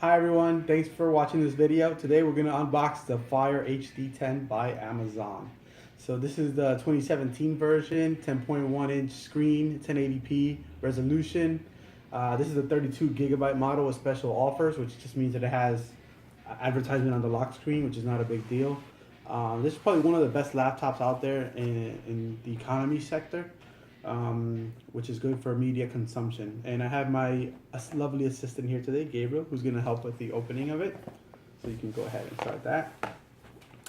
Hi everyone, thanks for watching this video. Today we're going to unbox the Fire HD10 by Amazon. So this is the 2017 version, 10.1 inch screen, 1080p resolution. This is a 32 gigabyte model with special offers, which just means that it has advertisement on the lock screen, which is not a big deal. This is probably one of the best laptops out there in the economy sector. Which is good for media consumption. And I have my lovely assistant here today, Gabriel, who's going to help with the opening of it. So you can go ahead and start that.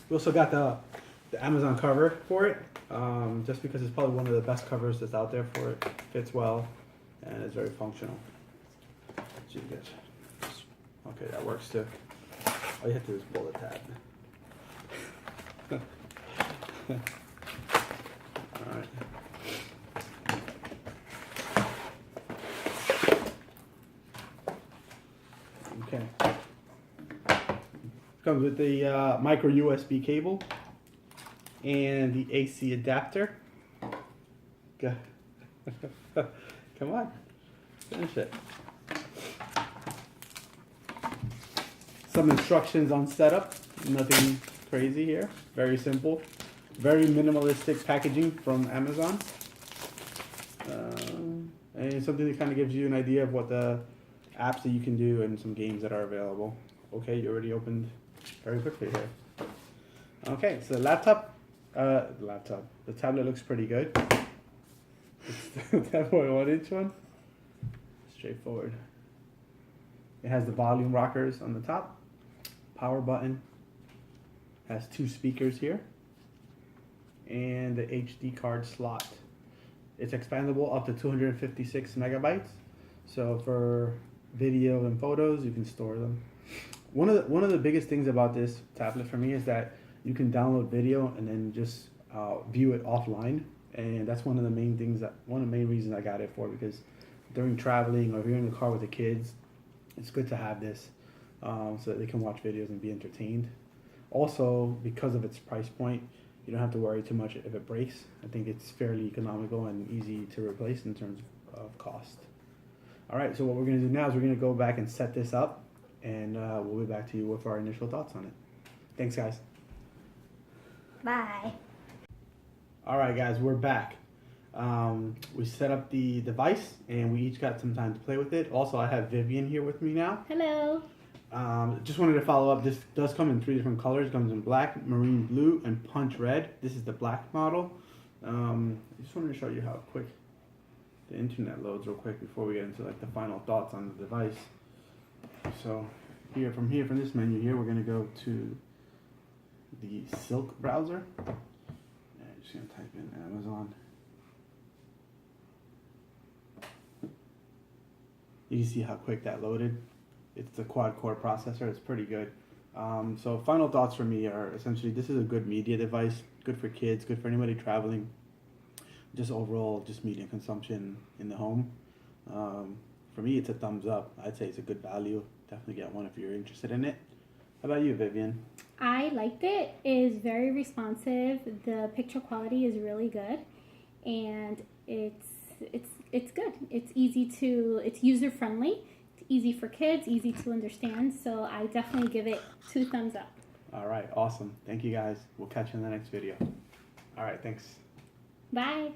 We also got the Amazon cover for it, just because it's probably one of the best covers that's out there for it. Fits well and it's very functional. So you get, okay, that works too. All you have to do is pull the tab. All right. Okay. Comes with the micro USB cable and the AC adapter. Come on, finish it. Some instructions on setup. Nothing crazy here. Very simple. Very minimalistic packaging from Amazon. And something that kind of gives you an idea of what the apps that you can do and some games that are available. Okay, you already opened very quickly here. Okay, so the tablet looks pretty good. It's the 10.1 inch one. Straightforward. It has the volume rockers on the top, power button, has 2 speakers here, and the HD card slot. It's expandable up to 256 megabytes. So for video and photos, you can store them. One of the biggest things about this tablet for me is that you can download video and then just view it offline, and that's one of the main reasons I got it for, because during traveling or if you're in the car with the kids, it's good to have this so that they can watch videos and be entertained. Also, because of its price point, you don't have to worry too much if it breaks. I think it's fairly economical and easy to replace in terms of cost. All right, so what we're going to do now is we're going to go back and set this up, and we'll be back to you with our initial thoughts on it. Thanks, guys. Bye. All right, guys, we're back. We set up the device, and we each got some time to play with it. Also, I have Vivian here with me now. Hello. Just wanted to follow up. This does come in 3 different colors. It comes in black, marine blue, and punch red. This is the black model. I just wanted to show you how quick the internet loads real quick before we get into like the final thoughts on the device. So from this menu here, we're going to go to the Silk browser. And I'm just going to type in Amazon. You can see how quick that loaded. It's a quad-core processor. It's pretty good. So final thoughts for me are essentially this is a good media device, good for kids, good for anybody traveling. Just overall, just media consumption in the home. For me, it's a thumbs up. I'd say it's a good value. Definitely get one if you're interested in it. How about you, Vivian? I liked it. It is very responsive. The picture quality is really good, and it's good. It's user friendly. It's easy for kids, easy to understand. So I definitely give it 2 thumbs up. All right, awesome. Thank you, guys. We'll catch you in the next video. All right, thanks. Bye.